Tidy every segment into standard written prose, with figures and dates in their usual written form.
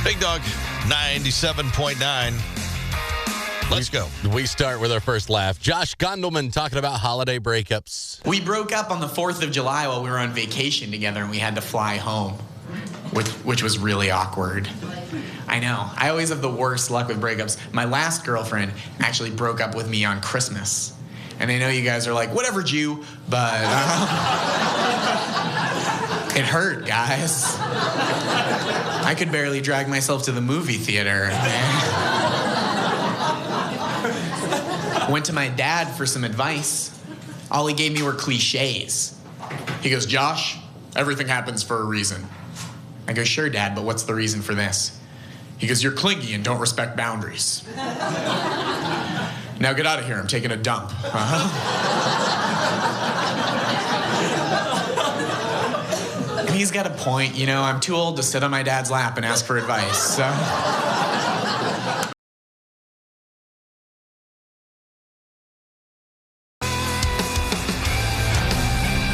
Big Dog, 97.9. Let's go. We start with our first laugh. Josh Geondelman talking about holiday breakups. We broke up on the 4th of July while we were on vacation together, and we had to fly home, which was really awkward. I know. I always have the worst luck with breakups. My last girlfriend actually broke up with me on Christmas. And I know you guys are like, whatever, Jew, but it hurt, guys. I could barely drag myself to the movie theater. Went to my dad for some advice. All he gave me were cliches. He goes, Josh, everything happens for a reason. I go, sure, Dad, but what's the reason for this? He goes, you're clingy and don't respect boundaries. Now get out of here. I'm taking a dump. And he's got a point. You know, I'm too old to sit on my dad's lap and ask for advice. So.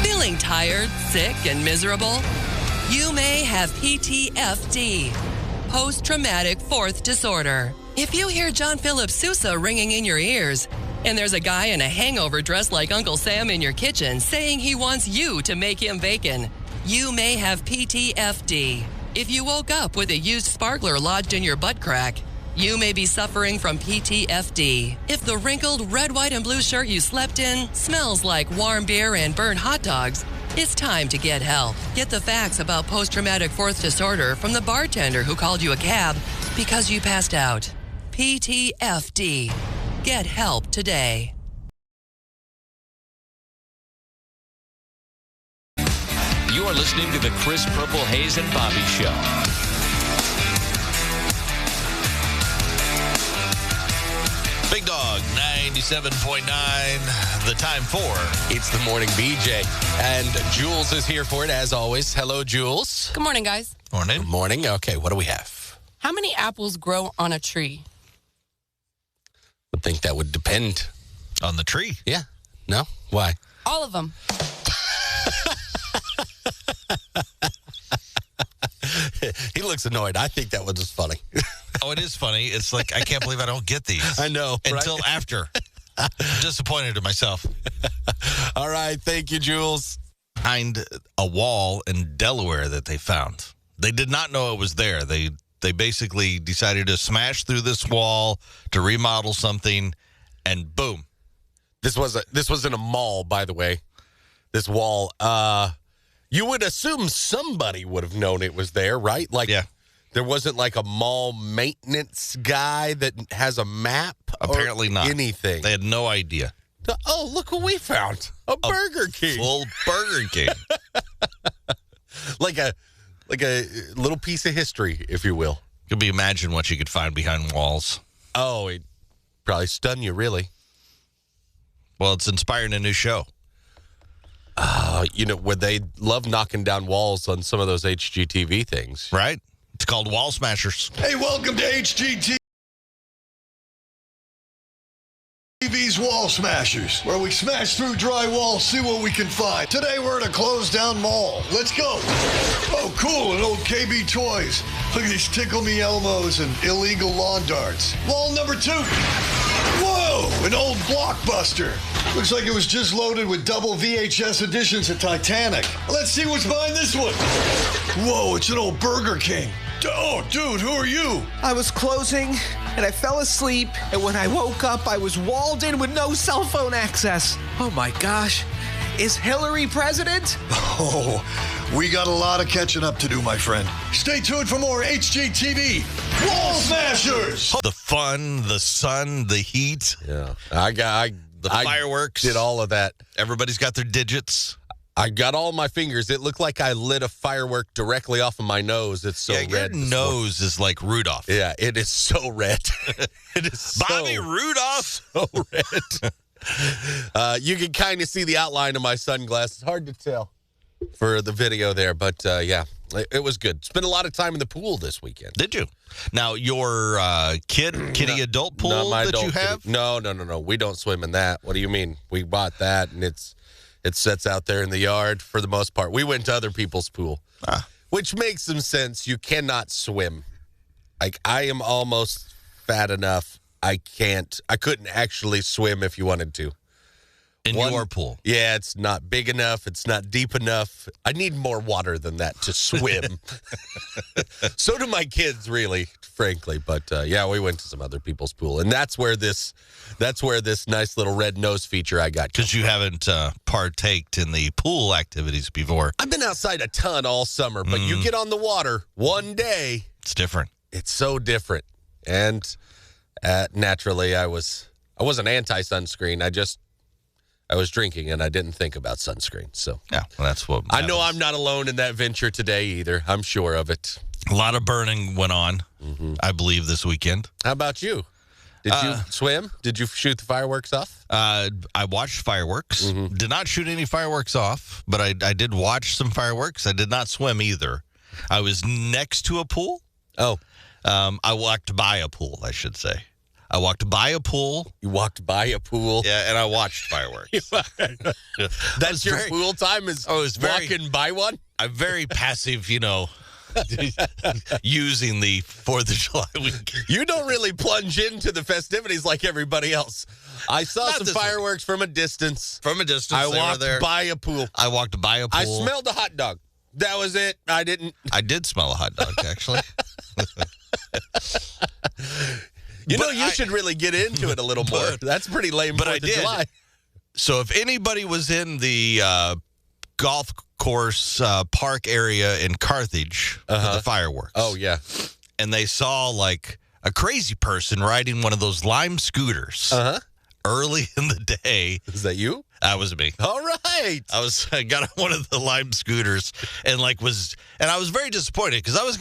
Feeling tired, sick, and miserable? You may have PTFD, post-traumatic fourth disorder. If you hear John Philip Sousa ringing in your ears, and there's a guy in a hangover dressed like Uncle Sam in your kitchen saying he wants you to make him bacon, you may have PTFD. If you woke up with a used sparkler lodged in your butt crack, you may be suffering from PTFD. If the wrinkled red, white, and blue shirt you slept in smells like warm beer and burnt hot dogs, it's time to get help. Get the facts about post-traumatic fourth disorder from the bartender who called you a cab because you passed out. PTFD. Get help today. You are listening to the Chris Purple Hayes and Bobby Show. Big Dog, 97.9. The time for... It's the morning BJ. And Jules is here for it, as always. Hello, Jules. Good morning, guys. Morning. Good morning. Okay, what do we have? How many apples grow on a tree? I think that would depend. On the tree. Yeah. No? Why? All of them. He looks annoyed. I think that was just funny. Oh, it is funny. It's like, I can't believe I don't get these. I know, Until right? after. I'm disappointed in myself. All right. Thank you, Jules. Behind a wall in Delaware that they found. They did not know it was there. They basically decided to smash through this wall to remodel something, and boom. This was in a mall, by the way. This wall. You would assume somebody would have known it was there, right? Like, yeah. There wasn't like a mall maintenance guy that has a map. Apparently not. Anything. They had no idea. Oh, look what we found. A Burger King. Full Burger King. like a little piece of history, if you will. Could be imagine what you could find behind walls. Oh, it'd probably stun you, really. Well, it's inspiring a new show. Where they love knocking down walls on some of those HGTV things. Right? It's called Wall Smashers. Hey, welcome to HGTV's Wall Smashers, where we smash through drywall, see what we can find. Today we're at a closed down mall. Let's go. Oh, cool, an old KB Toys. Look at these Tickle Me Elmos and illegal lawn darts. Wall number 2. Whoa, an old Blockbuster. Looks like it was just loaded with double VHS editions of Titanic. Let's see what's behind this one. Whoa, it's an old Burger King. Oh, dude, who are you? I was closing, and I fell asleep, and when I woke up, I was walled in with no cell phone access. Oh, my gosh. Is Hillary president? Oh, we got a lot of catching up to do, my friend. Stay tuned for more HGTV Wall Smashers. The fun, the sun, the heat. Yeah. The fireworks. Did all of that. Everybody's got their digits. I got all my fingers. It looked like I lit a firework directly off of my nose. It's so red. Your nose is like Rudolph. Yeah, it is so red. It is Bobby Rudolph. So red. You can kind of see the outline of my sunglasses. Hard to tell for the video there, but yeah, it was good. Spent a lot of time in the pool this weekend. Did you? Now, your kitty adult pool that you have? No. We don't swim in that. What do you mean? We bought that, and it sits out there in the yard for the most part. We went to other people's pool, which makes some sense. You cannot swim Like, I am almost fat enough. I couldn't actually swim if you wanted to. In your pool. Yeah, it's not big enough. It's not deep enough. I need more water than that to swim. So do my kids, really, frankly. But, yeah, we went to some other people's pool. And that's where this nice little red nose feature I got. Because you haven't partaked in the pool activities before. I've been outside a ton all summer, but you get on the water one day. It's different. It's so different. And naturally, I wasn't anti-sunscreen. I was drinking, and I didn't think about sunscreen. So yeah, well, that's what I know. I'm not alone in that venture today either. I'm sure of it. A lot of burning went on, I believe, this weekend. How about you? Did you swim? Did you shoot the fireworks off? I watched fireworks. Did not shoot any fireworks off, but I did watch some fireworks. I did not swim either. I was next to a pool. Oh. I walked by a pool, I should say. I walked by a pool. You walked by a pool? Yeah, and I watched fireworks. That's your pool time is walking by one? I'm very passive, using the 4th of July weekend. You don't really plunge into the festivities like everybody else. I saw some fireworks from a distance. From a distance, I walked by a pool. I walked by a pool. I smelled a hot dog. That was it. I did smell a hot dog, actually. You should really get into it a little more. That's pretty lame. But 4th I of did. July. So if anybody was in the golf course park area in Carthage for the fireworks. Oh, yeah. And they saw like a crazy person riding one of those Lime scooters early in the day. Is that you? That was me. All right. I got on one of the Lime scooters and I was very disappointed because I was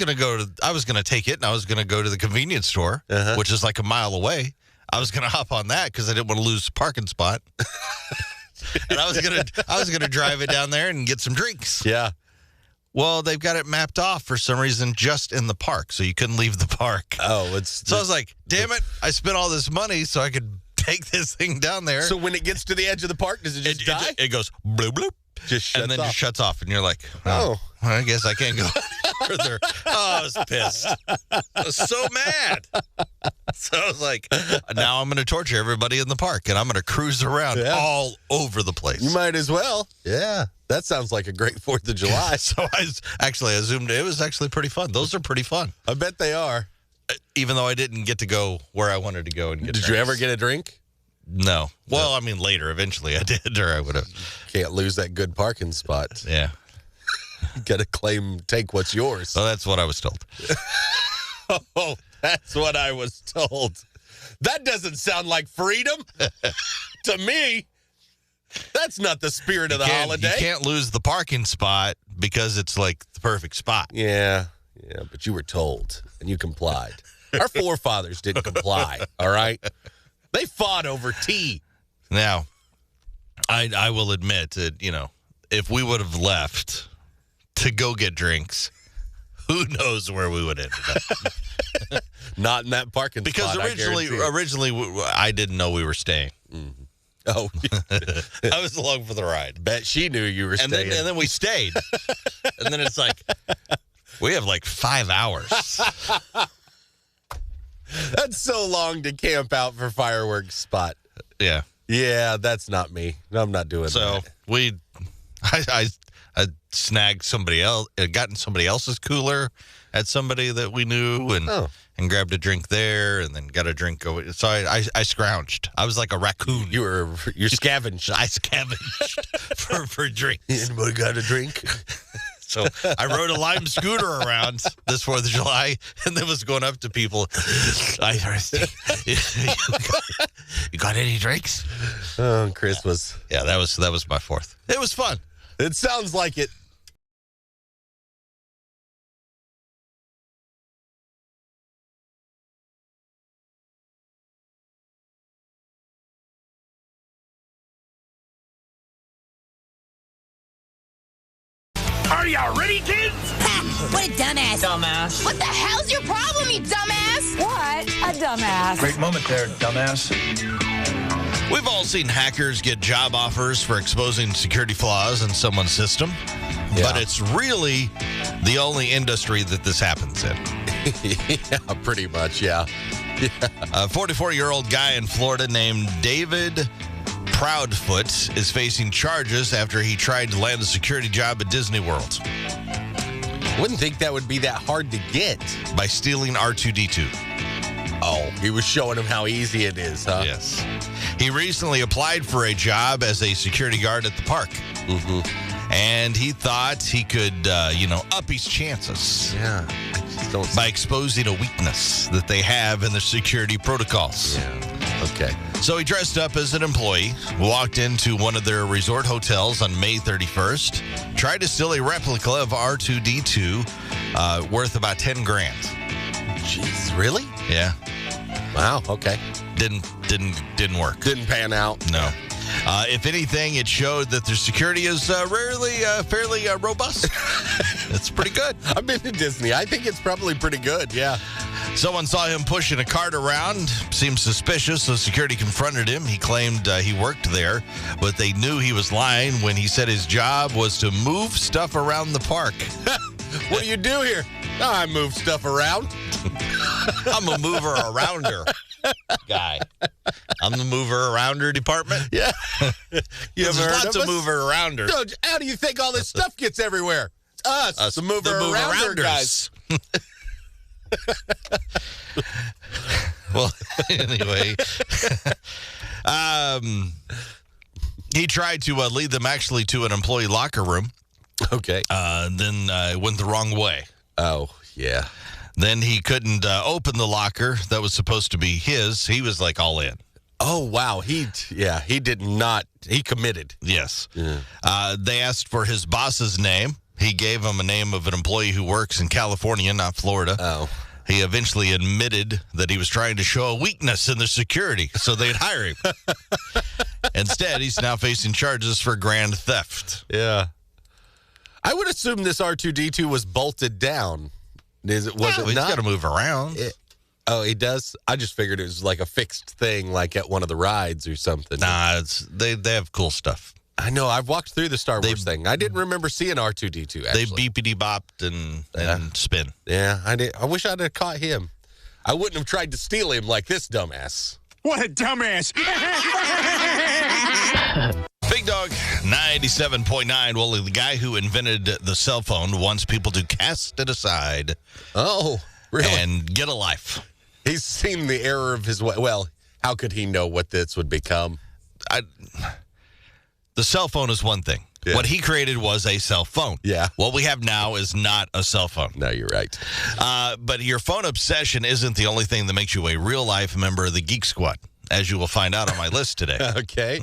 gonna take it and I was gonna go to the convenience store, which is like a mile away. I was gonna hop on that because I didn't want to lose a parking spot. And I was gonna drive it down there and get some drinks. Yeah. Well, they've got it mapped off for some reason just in the park, so you couldn't leave the park. Oh, so I was like, damn it, I spent all this money so I could take this thing down there. So when it gets to the edge of the park, does it just die? It goes bloop, bloop. Just shuts off. And you're like, oh, I guess I can't go further. Oh, I was pissed. I was so mad. So I was like, now I'm going to torture everybody in the park, and I'm going to cruise around all over the place. You might as well. Yeah. That sounds like a great 4th of July. So I assumed it was actually pretty fun. Those are pretty fun. I bet they are. Even though I didn't get to go where I wanted to go and get Did you ever get a drink? No. Well, I mean, later, eventually I did, or I would have. Can't lose that good parking spot. Yeah. Got to take what's yours. Well, that's what I was told. Oh, that's what I was told. That doesn't sound like freedom to me. That's not the spirit of the holiday. You can't lose the parking spot because it's like the perfect spot. Yeah, but you were told, and you complied. Our forefathers didn't comply, all right? They fought over tea. Now, I will admit that, if we would have left to go get drinks, who knows where we would end up. Not in that parking because spot. Because originally I didn't know we were staying. Mm-hmm. Oh. I was along for the ride. Bet she knew you were staying. And then we stayed. And then it's like, we have like 5 hours. That's so long to camp out for fireworks spot. Yeah. Yeah, that's not me. I'm not doing that. So I snagged somebody else, gotten somebody else's cooler at somebody that we knew and grabbed a drink there and then got a drink over. So I scrounged. I was like a raccoon. You scavenged. I scavenged for drinks. Anybody got a drink? So I rode a Lime scooter around this 4th of July and then was going up to people. You got any drinks? Oh, Chris was. Yeah, that was my 4th. It was fun. It sounds like it. Are y'all ready, kids? What a dumbass. Dumbass. What the hell's your problem, you dumbass? What a dumbass. Great moment there, dumbass. We've all seen hackers get job offers for exposing security flaws in someone's system, but it's really the only industry that this happens in. Yeah, pretty much, yeah. A 44-year-old guy in Florida named David Proudfoot is facing charges after he tried to land a security job at Disney World Wouldn't think that would be that hard to get. by stealing R2-D2. Oh, he was showing him how easy it is, huh? Yes. He recently applied for a job as a security guard at the park. Mm-hmm. And he thought he could, up his chances Yeah. I just don't by exposing a weakness that they have in their security protocols. Yeah. Okay. So he dressed up as an employee, walked into one of their resort hotels on May 31st, tried to steal a replica of R2-D2 worth about 10 grand. Jeez, really? Yeah. Wow, okay. Didn't work. Didn't pan out. No. If anything, it showed that their security is fairly robust. It's pretty good. I've been to Disney. I think it's probably pretty good, yeah. Someone saw him pushing a cart around, seemed suspicious, so security confronted him. He claimed he worked there, but they knew he was lying when he said his job was to move stuff around the park. What do you do here? Oh, I move stuff around. I'm a mover arounder guy. I'm the mover arounder department. Yeah. You There's ever heard lots of of us? mover arounders. No, how do you think all this stuff gets everywhere? It's us, the mover arounder guys. Well, anyway, he tried to lead them actually to an employee locker room. Okay. Then it went the wrong way. Oh, yeah. Then he couldn't open the locker that was supposed to be his. He was like all in. Oh, wow. He did not. He committed. Yes. Yeah. They asked for his boss's name. He gave him a name of an employee who works in California, not Florida. Oh. He eventually admitted that he was trying to show a weakness in their security so they'd hire him. Instead, he's now facing charges for grand theft. Yeah. I would assume this R2-D2 was bolted down. Was it He's not? got to move around. Oh, he does? I just figured it was like a fixed thing, like at one of the rides or something. Nah, they have cool stuff. I know. I've walked through the Star Wars thing. I didn't remember seeing R2-D2, actually. They beepity-bopped and spin. Yeah, I did. I wish I'd have caught him. I wouldn't have tried to steal him like this dumbass. What a dumbass. Big Dog 97.9. Well, the guy who invented the cell phone wants people to cast it aside. Oh, really? And get a life. He's seen the error of his way. Well, how could he know what this would become? The cell phone is one thing. Yeah. What he created was a cell phone. Yeah. What we have now is not a cell phone. No, you're right. But your phone obsession isn't the only thing that makes you a real-life member of the Geek Squad, as you will find out on my list today. Okay.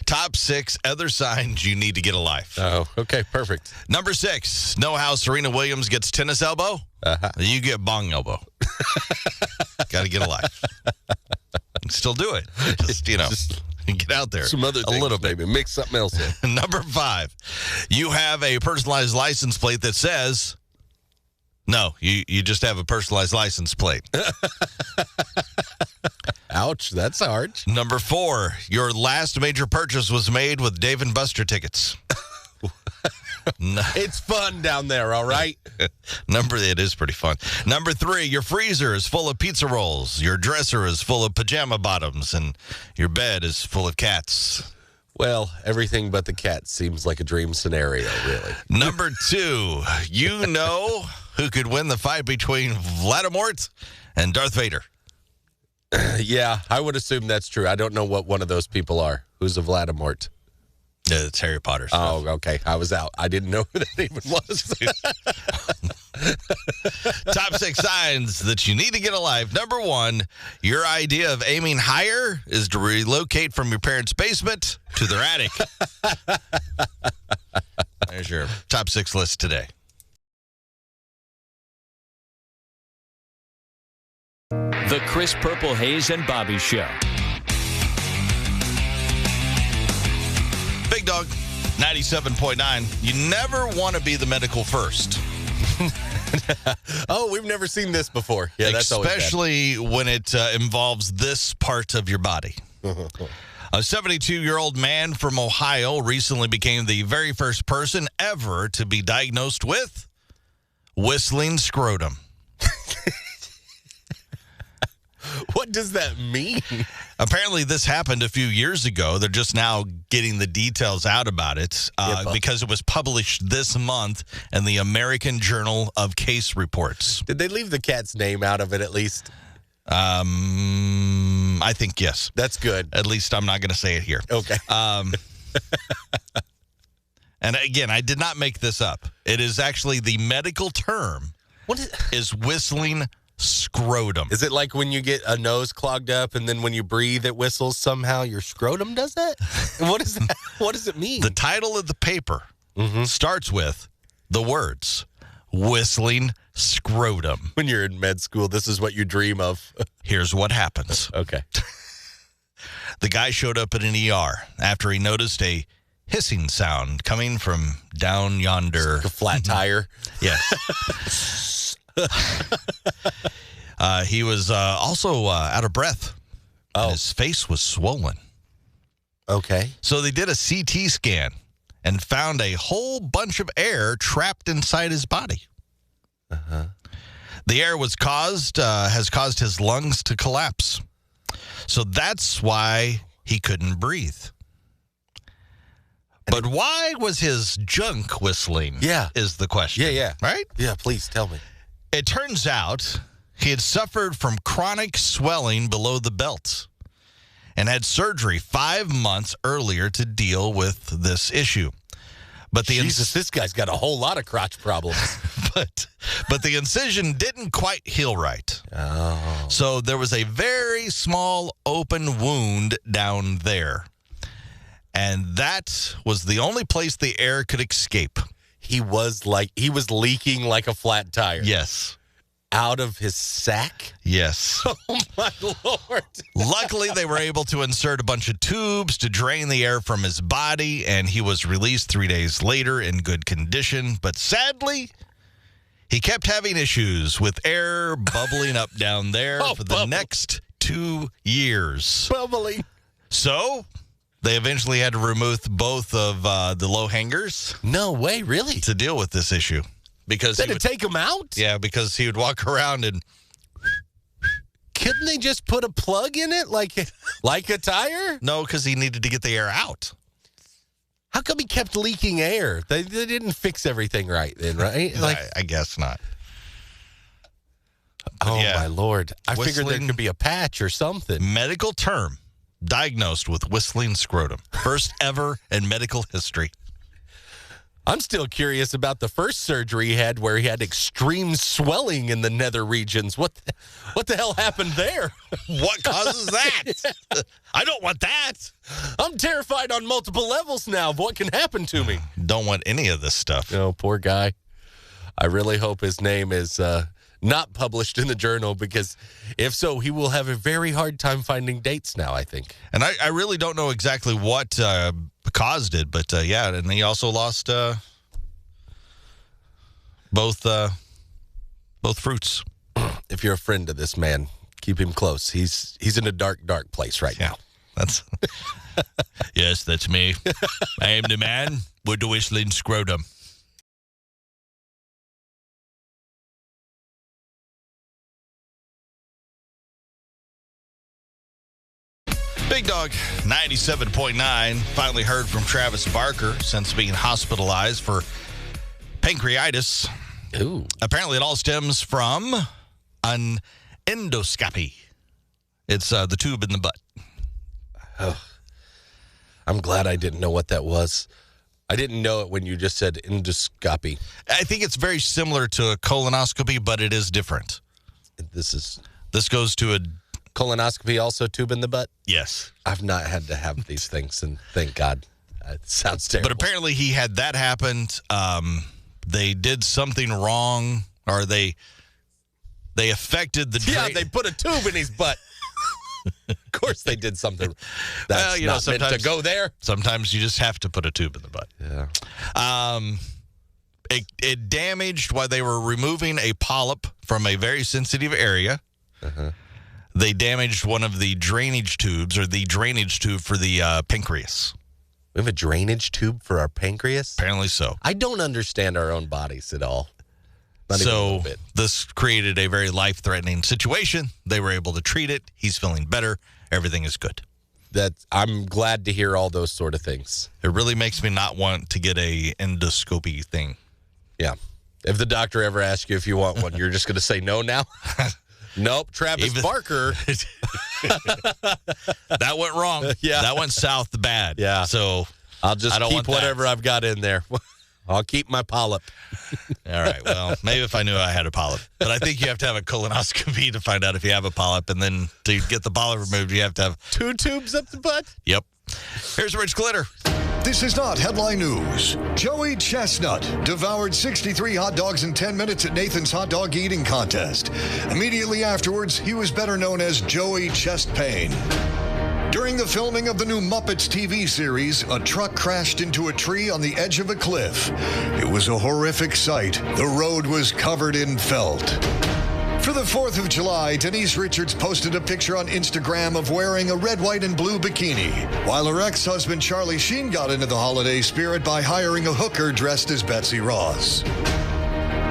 Top 6 other signs you need to get a life. Oh, okay, perfect. Number 6, know how Serena Williams gets tennis elbow? Uh-huh. You get bong elbow. Got to get a life. Still do it. Just, get out there. Some other things, a little bit. maybe. Mix something else in. Number 5, you have a personalized license plate that says, no, you just have a personalized license plate. Ouch, that's hard. Number 4, your last major purchase was made with Dave & Buster tickets. It's fun down there, all right? It is pretty fun. Number 3, your freezer is full of pizza rolls. Your dresser is full of pajama bottoms. And your bed is full of cats. Well, everything but the cat seems like a dream scenario, really. Number 2, you know who could win the fight between Voldemort and Darth Vader. Yeah, I would assume that's true. I don't know what one of those people are. Who's a Voldemort? It's Harry Potter stuff. Oh, okay. I was out. I didn't know who that even was. Top 6 signs that you need to get a life. Number 1, your idea of aiming higher is to relocate from your parents' basement to their attic. There's your top 6 list today. The Chris Purple Hayes and Bobby Show. Big Dog 97.9. You never want to be the medical first. Oh, we've never seen this before. Yeah, that's especially when it involves this part of your body. A 72-year-old man from Ohio recently became the very first person ever to be diagnosed with whistling scrotum. does that mean? Apparently, this happened a few years ago. They're just now getting the details out about it because it was published this month in the American Journal of Case Reports. Did they leave the cat's name out of it at least? I think yes. That's good. At least I'm not going to say it here. Okay. And again, I did not make this up. It is actually the medical term. What is whistling scrotum? Is it like when you get a nose clogged up and then when you breathe it whistles somehow? Your scrotum does that? What is that? What does it mean? The title of the paper starts with the words whistling scrotum. When you're in med school, this is what you dream of. Here's what happens. Okay. The guy showed up at an ER after he noticed a hissing sound coming from down yonder. Like a flat tire. Yes. He was also out of breath. Oh. His face was swollen. Okay. So they did a CT scan and found a whole bunch of air trapped inside his body. Uh-huh. The air has caused his lungs to collapse. So that's why he couldn't breathe. But why was his junk whistling? Yeah. Is the question. Yeah. Right? Yeah, please tell me. It turns out he had suffered from chronic swelling below the belt and had surgery 5 months earlier to deal with this issue. But this guy's got a whole lot of crotch problems. but the incision didn't quite heal right. Oh. So there was a very small open wound down there. And that was the only place the air could escape. He was leaking like a flat tire. Yes. Out of his sack? Yes. Oh, my Lord. Luckily, they were able to insert a bunch of tubes to drain the air from his body, and he was released 3 days later in good condition. But sadly, he kept having issues with air bubbling up down there for the next 2 years. Bubbling. So they eventually had to remove both of the low hangers. No way, really? To deal with this issue. Because Did it take him out? Yeah, because he would walk around and... Couldn't they just put a plug in it like a tire? No, because he needed to get the air out. How come he kept leaking air? They didn't fix everything right then, right? I guess not. Oh, yeah. My Lord. I figured there Whistling- could be a patch or something. Medical term. Diagnosed with whistling scrotum. First ever in medical history. I'm still curious about the first surgery he had where he had extreme swelling in the nether regions. What the hell happened there? What causes that? I don't want that. I'm terrified on multiple levels now of what can happen to me. Don't want any of this stuff. Oh, poor guy. I really hope his name is not published in the journal, because if so, he will have a very hard time finding dates now, I think. And I really don't know exactly what caused it, but yeah, and he also lost both fruits. If you're a friend of this man, keep him close. He's in a dark place right now. That's yes, that's me. I am the man with the whistling scrotum. Big Dog 97.9 finally heard from Travis Barker since being hospitalized for pancreatitis. Ooh. Apparently, it all stems from an endoscopy. It's the tube in the butt. Oh, I'm glad I didn't know what that was. I didn't know it when you just said endoscopy. I think it's very similar to a colonoscopy, but it is different. This goes to a colonoscopy, also tube in the butt? Yes. I've not had to have these things, and thank God. It sounds terrible. But apparently he had that happen. They did something wrong, or they affected the Yeah, they put a tube in his butt. Of course they did something that's not meant to go there. Sometimes you just have to put a tube in the butt. Yeah. It damaged while they were removing a polyp from a very sensitive area. Uh-huh. They damaged one of the drainage tubes, or the drainage tube for the pancreas. We have a drainage tube for our pancreas? Apparently so. I don't understand our own bodies at all. Not even a So little bit. this created a very life-threatening situation. They were able to treat it. He's feeling better. Everything is good. I'm glad to hear all those sort of things. It really makes me not want to get a endoscopy thing. Yeah. If the doctor ever asks you if you want one, you're just going to say no now? Nope. Travis Barker. That went wrong. Yeah. That went south bad. Yeah. So I'll just don't keep want that. whatever I've got in there. I'll keep my polyp. All right. Well, maybe if I knew I had a polyp. But I think you have to have a colonoscopy to find out if you have a polyp. And then to get the polyp removed, you have to have 2 tubes up the butt? Yep. Here's Rich Glitter. This is not headline news. Joey Chestnut devoured 63 hot dogs in 10 minutes at Nathan's hot dog eating contest. Immediately afterwards, he was better known as Joey Chest Pain. During the filming of the new Muppets TV series, a truck crashed into a tree on the edge of a cliff. It was a horrific sight. The road was covered in felt. For the 4th of July, Denise Richards posted a picture on Instagram of wearing a red, white, and blue bikini, while her ex-husband Charlie Sheen got into the holiday spirit by hiring a hooker dressed as Betsy Ross.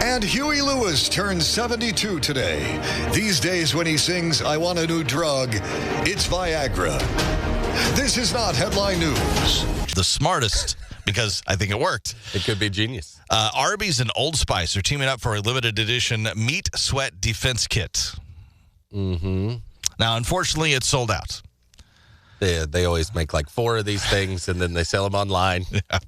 And Huey Lewis turns 72 today. These days when he sings, I Want a New Drug, it's Viagra. This is not headline news. The smartest, because I think it worked. It could be genius. Arby's and Old Spice are teaming up for a limited edition Meat Sweat Defense Kit. Mm-hmm. Now, unfortunately, it's sold out. They always make like 4 of these things, and then they sell them online. Yeah.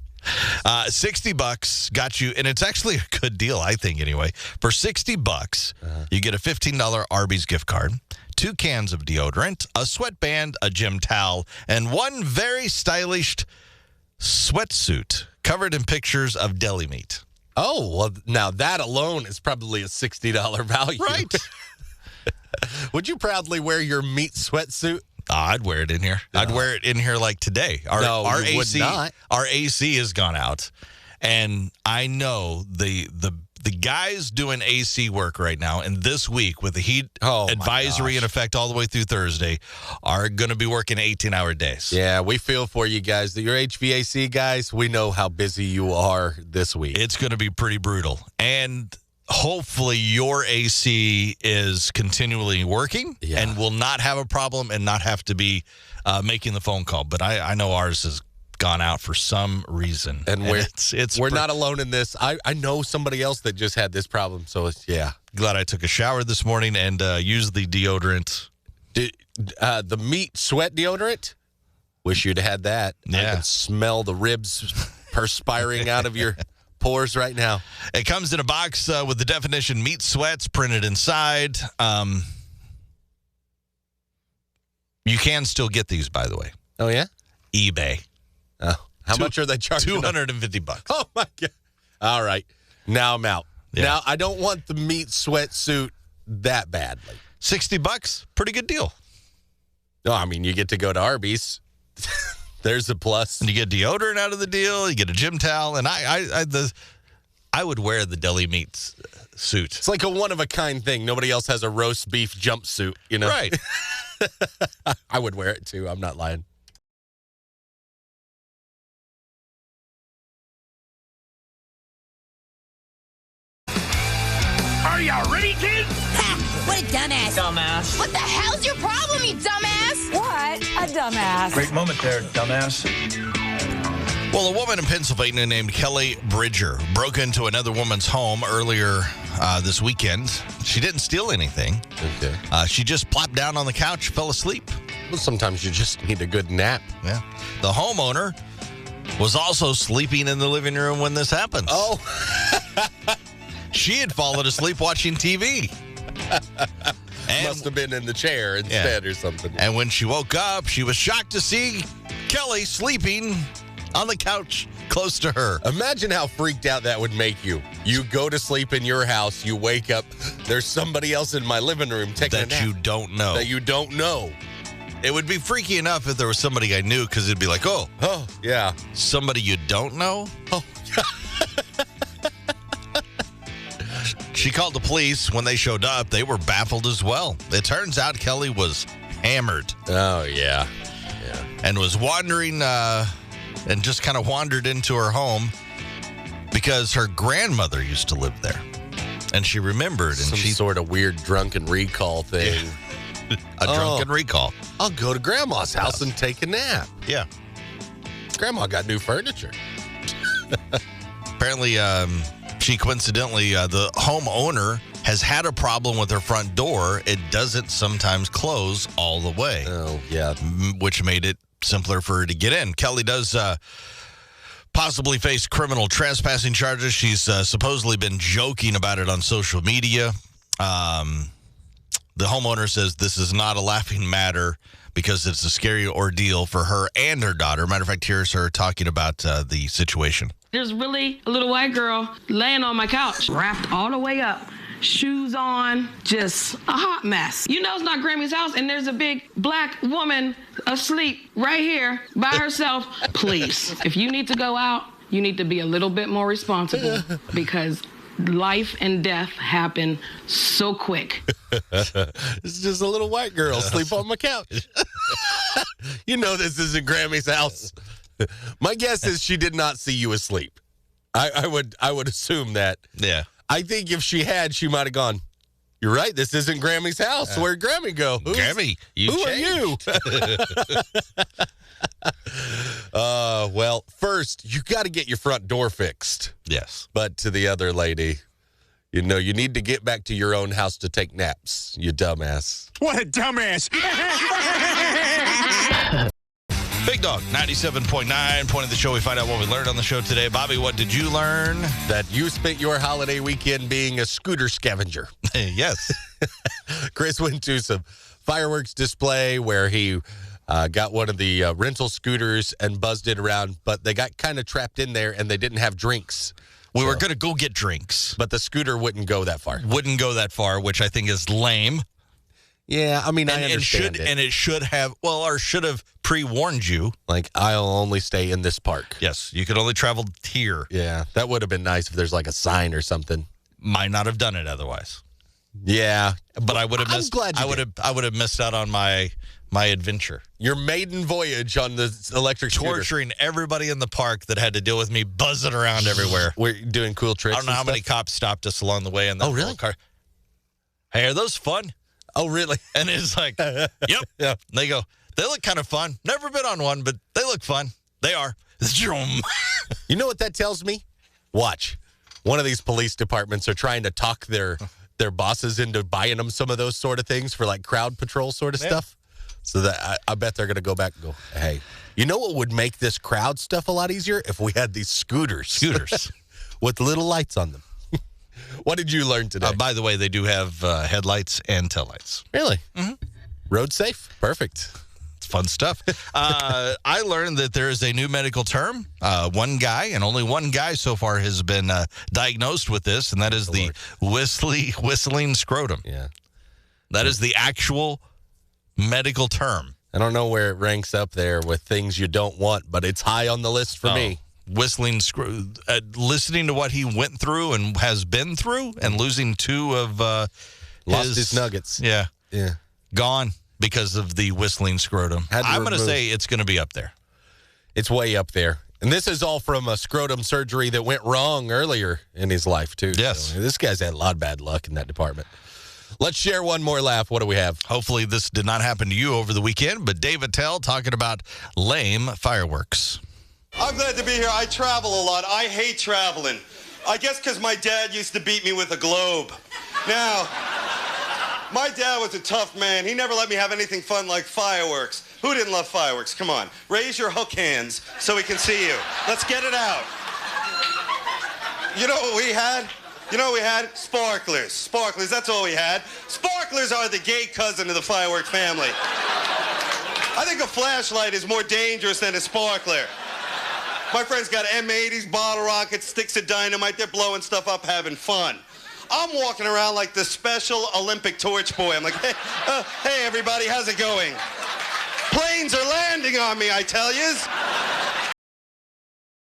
$60 got you, and it's actually a good deal, I think, anyway. For $60, you get a $15 Arby's gift card, 2 cans of deodorant, a sweatband, a gym towel, and 1 very stylish sweatsuit covered in pictures of deli meat. Oh, well, now that alone is probably a $60 value. Right. Would you proudly wear your meat sweatsuit? I'd wear it in here. No. I'd wear it in here like today. Our you AC, would not. Our AC has gone out, and I know the guys doing AC work right now, and this week with the heat advisory in effect all the way through Thursday, are going to be working 18-hour days. Yeah, we feel for you guys. Your HVAC guys, we know how busy you are this week. It's going to be pretty brutal, and hopefully your AC is continually working and will not have a problem and not have to be making the phone call. But I know ours has gone out for some reason. And we're not alone in this. I know somebody else that just had this problem. So, glad I took a shower this morning and used the deodorant. The meat sweat deodorant? Wish you'd had that. Yeah. I can smell the ribs perspiring out of your pores right now. It comes in a box with the definition meat sweats printed inside. You can still get these, by the way. Oh, yeah? eBay. Oh, how much are they charging? $250. Oh, my God. All right. Now I'm out. Yeah. Now, I don't want the meat sweatsuit that badly. $60, pretty good deal. No, I mean, you get to go to Arby's. There's a plus. And you get deodorant out of the deal. You get a gym towel. And I would wear the deli meat suit. It's like a one-of-a-kind thing. Nobody else has a roast beef jumpsuit, you know? Right. I would wear it, too. I'm not lying. Are y'all ready, kids? Ha! What a dumbass. Dumbass. What the hell's your problem, you dumbass? What a dumbass. Great moment there, dumbass. Well, a woman in Pennsylvania named Kelly Bridger broke into another woman's home earlier this weekend. She didn't steal anything. Okay. She just plopped down on the couch, fell asleep. Well, sometimes you just need a good nap. Yeah. The homeowner was also sleeping in the living room when this happened. Oh. She had fallen asleep watching TV. Must have been in the chair instead or something. And when she woke up, she was shocked to see Kelly sleeping on the couch close to her. Imagine how freaked out that would make you. You go to sleep in your house, you wake up, there's somebody else in my living room taking a nap. That you don't know. That you don't know. It would be freaky enough if there was somebody I knew, because it'd be like, oh, yeah. Somebody you don't know? Oh, She called the police. When they showed up, they were baffled as well. It turns out Kelly was hammered. Oh, yeah. And was wandering and just kind of wandered into her home because her grandmother used to live there. And she remembered. And Some sort of weird drunken recall thing. A drunken recall. I'll go to Grandma's house and take a nap. Yeah. Grandma got new furniture. Apparently, she coincidentally, the homeowner has had a problem with her front door. It doesn't sometimes close all the way. Oh, yeah. Which made it simpler for her to get in. Kelly does possibly face criminal trespassing charges. She's supposedly been joking about it on social media. The homeowner says this is not a laughing matter because it's a scary ordeal for her and her daughter. Matter of fact, here's her talking about the situation. There's really a little white girl laying on my couch, wrapped all the way up, shoes on, just a hot mess. You know it's not Grammy's house, and there's a big black woman asleep right here by herself. Please, if you need to go out, you need to be a little bit more responsible because life and death happen so quick. It's just a little white girl asleep on my couch. You know this isn't Grammy's house. My guess is she did not see you asleep. I would assume that. Yeah. I think if she had, she might have gone, you're right, this isn't Grammy's house. Where'd Grammy go? Grammy, who are you? Well, first, you got to get your front door fixed. Yes. But to the other lady, you know, you need to get back to your own house to take naps, you dumbass. What a dumbass. Big Dog, 97.9. Point of the show, we find out what we learned on the show today. Bobby, what did you learn? That you spent your holiday weekend being a scooter scavenger. Yes. Chris went to some fireworks display where he got one of the rental scooters and buzzed it around, but they got kind of trapped in there and they didn't have drinks. We were going to go get drinks. But the scooter wouldn't go that far. Wouldn't go that far, which I think is lame. Yeah, I mean, I understand it. And it should have, or should have pre-warned you. Like, I'll only stay in this park. Yes, you could only travel here. Yeah, that would have been nice if there's like a sign or something. Might not have done it otherwise. Yeah, but I would have missed. I would have missed out on my adventure. Your maiden voyage on the electric scooter. Torturing everybody in the park that had to deal with me buzzing around everywhere. We're doing cool tricks. I don't know how many cops stopped us along the way in that really? car. Hey, are those fun? Oh, really? And it's like, yep. Yeah. They go, they look kind of fun. Never been on one, but they look fun. They are. You know what that tells me? Watch. One of these police departments are trying to talk their bosses into buying them some of those sort of things for like crowd patrol sort of stuff. So that I bet they're going to go back and go, hey, you know what would make this crowd stuff a lot easier? If we had these scooters. With little lights on them. What did you learn today? By the way, they do have headlights and taillights. Really? Mm-hmm. Road safe? Perfect. It's fun stuff. I learned that there is a new medical term. One guy, and only one guy so far, has been diagnosed with this, and that is the whistling scrotum. Yeah. That is the actual medical term. I don't know where it ranks up there with things you don't want, but it's high on the list for me. Whistling, listening to what he went through and has been through, and losing two of lost his nuggets. Yeah, yeah, gone because of the whistling scrotum. I'm going to say it's going to be up there. It's way up there, and this is all from a scrotum surgery that went wrong earlier in his life too. Yes, so this guy's had a lot of bad luck in that department. Let's share one more laugh. What do we have? Hopefully this did not happen to you over the weekend, but Dave Attell talking about lame fireworks. I'm glad to be here. I travel a lot. I hate traveling. I guess because my dad used to beat me with a globe. Now, my dad was a tough man. He never let me have anything fun like fireworks. Who didn't love fireworks? Come on. Raise your hook hands so we can see you. Let's get it out. You know what we had? You know what we had? Sparklers. Sparklers, that's all we had. Sparklers are the gay cousin of the firework family. I think a flashlight is more dangerous than a sparkler. My friend's got M80s, bottle rockets, sticks of dynamite. They're blowing stuff up, having fun. I'm walking around like the Special Olympic torch boy. I'm like, hey everybody, how's it going? Planes are landing on me, I tell yous.